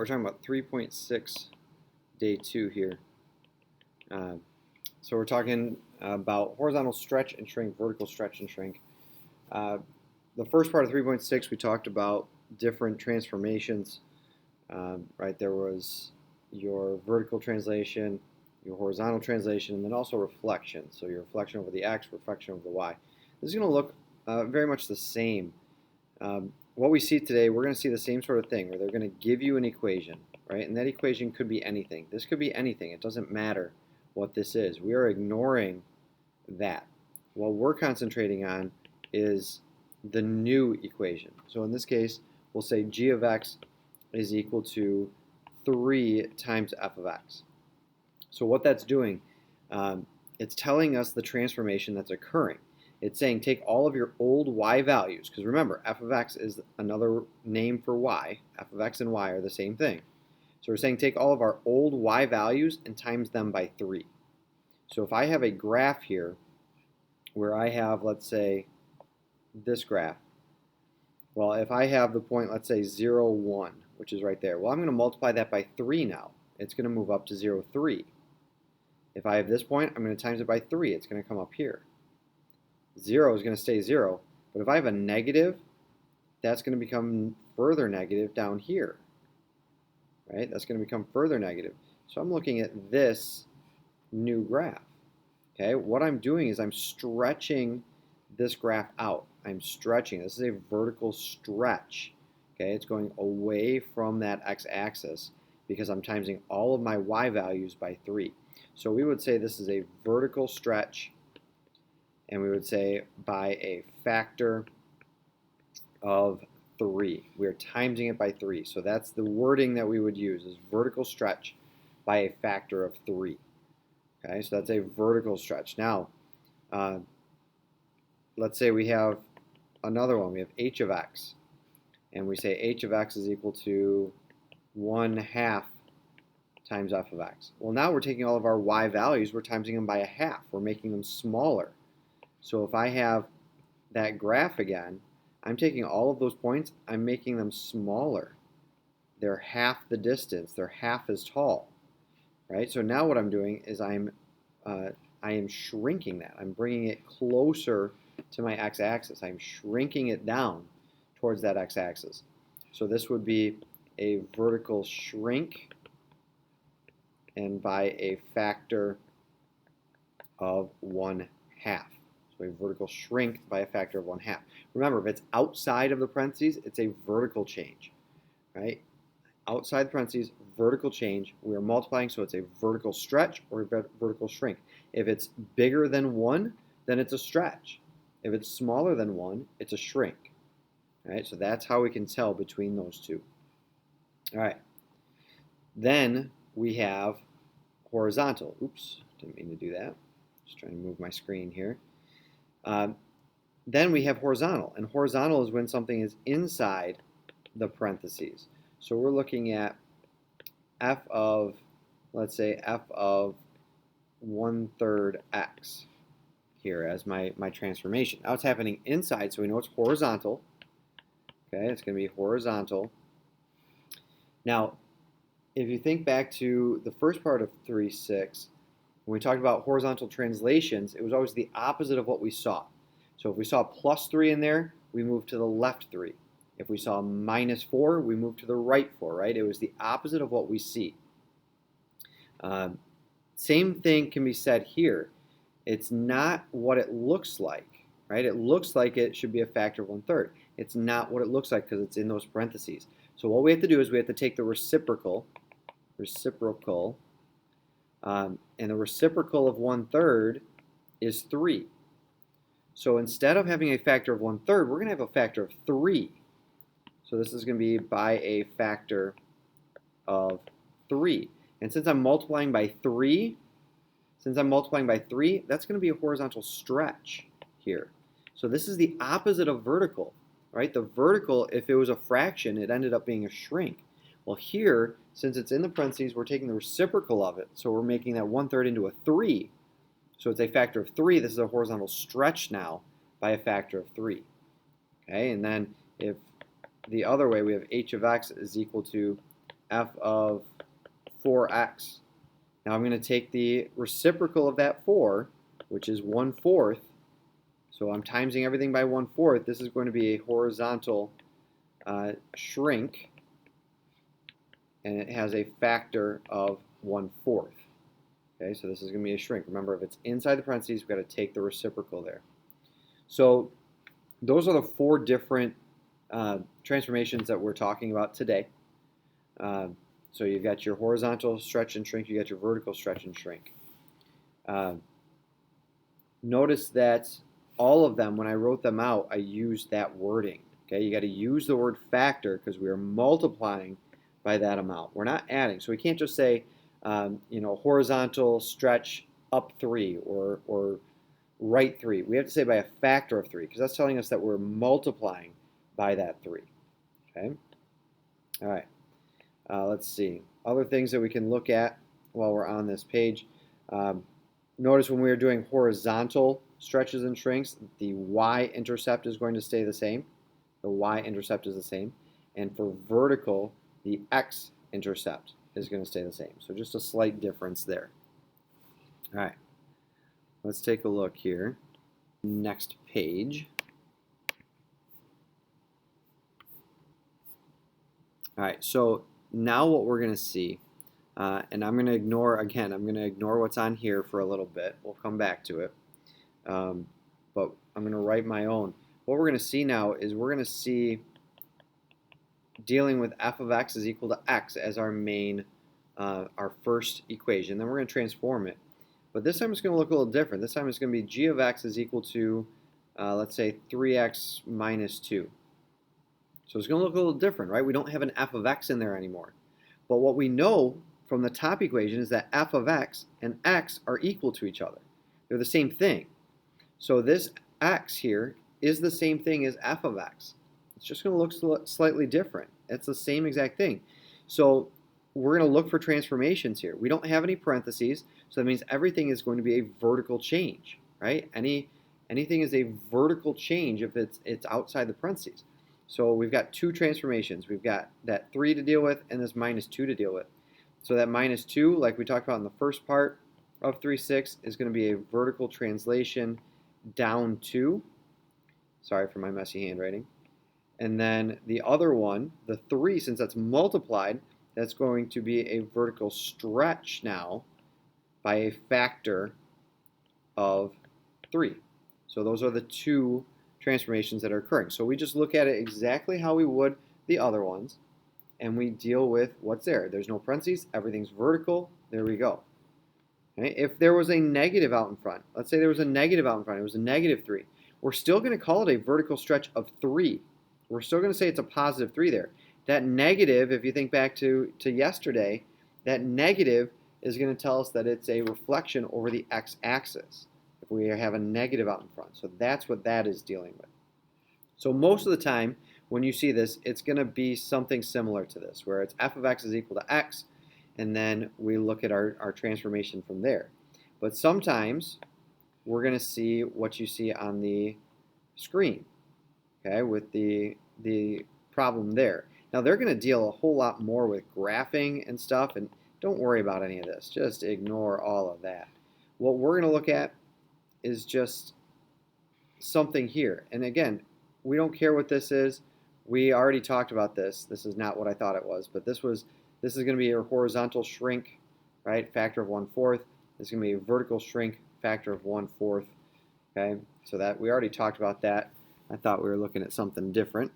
We're talking about 3.6 day 2 here. So we're talking about horizontal stretch and shrink, vertical stretch and shrink. The first part of 3.6 we talked about different transformations. Right, there was your vertical translation, your horizontal translation, and then also reflection. So your reflection over the x, reflection over the y. This is going to look very much the same. What we see today, we're going to see the same sort of thing where they're going to give you an equation, right? And that equation could be anything. This could be anything. It doesn't matter what this is. We are ignoring that. What we're concentrating on is the new equation. So in this case, we'll say g of x is equal to 3 times f of x. So what that's doing, it's telling us the transformation that's occurring. It's saying take all of your old y values, because remember, f of x is another name for y. F of x and y are the same thing. So we're saying take all of our old y values and times them by 3. So if I have a graph here where I have, let's say, this graph, well, if I have the point, let's say 0, 1, which is right there, well, I'm going to multiply that by 3 now. It's going to move up to 0, 3. If I have this point, I'm going to times it by 3. It's going to come up here. 0 is going to stay 0, but if I have a negative, that's going to become further negative down here, right? That's going to become further negative. So I'm looking at this new graph, okay? What I'm doing is I'm stretching this graph out. I'm stretching. This is a vertical stretch, okay? It's going away from that x-axis because I'm timesing all of my y values by 3. So we would say this is a vertical stretch, and we would say by a factor of 3. We're timesing it by 3. So that's the wording that we would use, is vertical stretch by a factor of 3. Okay, so that's a vertical stretch. Now, let's say we have another one. We have h of x, and we say h of x is equal to 1/2 times f of x. Well, now we're taking all of our y values, we're timesing them by a half. We're making them smaller. So if I have that graph again, I'm taking all of those points, I'm making them smaller. They're half the distance, they're half as tall, right? So now what I'm doing is I am shrinking that. I'm bringing it closer to my x-axis. I'm shrinking it down towards that x-axis. So this would be a vertical shrink, and by a factor of 1/2. So a vertical shrink by a factor of 1/2. Remember, if it's outside of the parentheses, it's a vertical change, right? Outside the parentheses, vertical change. We are multiplying, so it's a vertical stretch or a vertical shrink. If it's bigger than 1, then it's a stretch. If it's smaller than 1, it's a shrink. All right, so that's how we can tell between those two. All right. Then we have horizontal. Oops, didn't mean to do that. Just trying to move my screen here. Then we have horizontal, and horizontal is when something is inside the parentheses. So we're looking at f of, let's say, f of 1/3 x here as my transformation. Now it's happening inside, so we know it's horizontal. Okay, it's going to be horizontal. Now, if you think back to the first part of 3.6, when we talked about horizontal translations, it was always the opposite of what we saw. So if we saw +3 in there, we moved to the left 3. If we saw -4, we moved to the right 4, right? It was the opposite of what we see. Same thing can be said here. It's not what it looks like, right? It looks like it should be a factor of 1/3. It's not what it looks like because it's in those parentheses. So what we have to do is we have to take the reciprocal, and the reciprocal of 1/3 is 3. So instead of having a factor of 1/3, we're going to have a factor of 3. So this is going to be by a factor of 3. And since I'm multiplying by 3, that's going to be a horizontal stretch here. So this is the opposite of vertical, right? The vertical, if it was a fraction, it ended up being a shrink. Well, here, since it's in the parentheses, we're taking the reciprocal of it. So we're making that 1/3 into a 3. So it's a factor of 3. This is a horizontal stretch now by a factor of 3. Okay, and then if the other way, we have h of x is equal to f of 4x. Now I'm going to take the reciprocal of that 4, which is 1/4. So I'm timesing everything by 1/4. This is going to be a horizontal shrink, and it has a factor of 1/4. Okay, so this is going to be a shrink. Remember, if it's inside the parentheses, we've got to take the reciprocal there. So those are the 4 different transformations that we're talking about today. So you've got your horizontal stretch and shrink, you got your vertical stretch and shrink. Notice that all of them, when I wrote them out, I used that wording. Okay, you got to use the word factor because we are multiplying by that amount. We're not adding, so we can't just say, horizontal stretch up 3 or right 3. We have to say by a factor of 3 because that's telling us that we're multiplying by that 3. Okay. All right. Let's see. Other things that we can look at while we're on this page. Notice when we are doing horizontal stretches and shrinks, the y-intercept is going to stay the same. The y-intercept is the same. And for vertical, the x-intercept is going to stay the same. So just a slight difference there. All right. Let's take a look here. Next page. All right, so now what we're going to see, and I'm going to ignore, again, I'm going to ignore what's on here for a little bit. We'll come back to it. But I'm going to write my own. What we're going to see now is we're going to see dealing with f of x is equal to x as our main, our first equation. Then we're going to transform it. But this time it's going to look a little different. This time it's going to be g of x is equal to, let's say, 3x minus 2. So it's going to look a little different, right? We don't have an f of x in there anymore. But what we know from the top equation is that f of x and x are equal to each other. They're the same thing. So this x here is the same thing as f of x. It's just going to look slightly different. It's the same exact thing. So we're going to look for transformations here. We don't have any parentheses, so that means everything is going to be a vertical change, right? Anything is a vertical change if it's outside the parentheses. So we've got 2 transformations. We've got that 3 to deal with and this minus 2 to deal with. So that minus 2, like we talked about in the first part of 3/6, is going to be a vertical translation down 2. Sorry for my messy handwriting. And then the other one, the 3, since that's multiplied, that's going to be a vertical stretch now by a factor of 3. So those are the 2 transformations that are occurring. So we just look at it exactly how we would the other ones, and we deal with what's there. There's no parentheses, everything's vertical, there we go. Okay? If there was a negative out in front, let's say there was a negative out in front, it was a negative 3, we're still going to call it a vertical stretch of 3. We're still going to say it's a positive 3 there. That negative, if you think back to yesterday, that negative is going to tell us that it's a reflection over the x-axis. We have a negative out in front. So that's what that is dealing with. So most of the time when you see this, it's going to be something similar to this, where it's f of x is equal to x, and then we look at our transformation from there. But sometimes we're going to see what you see on the screen, okay, with the problem there. Now they're going to deal a whole lot more with graphing and stuff, and don't worry about any of this. Just ignore all of that. What we're going to look at is just something here. And again, we don't care what this is. We already talked about this. This is not what I thought it was, but this is going to be your horizontal shrink, right? Factor of 1/4. This is going to be a vertical shrink, factor of 1/4. Okay, so that we already talked about that. I thought we were looking at something different.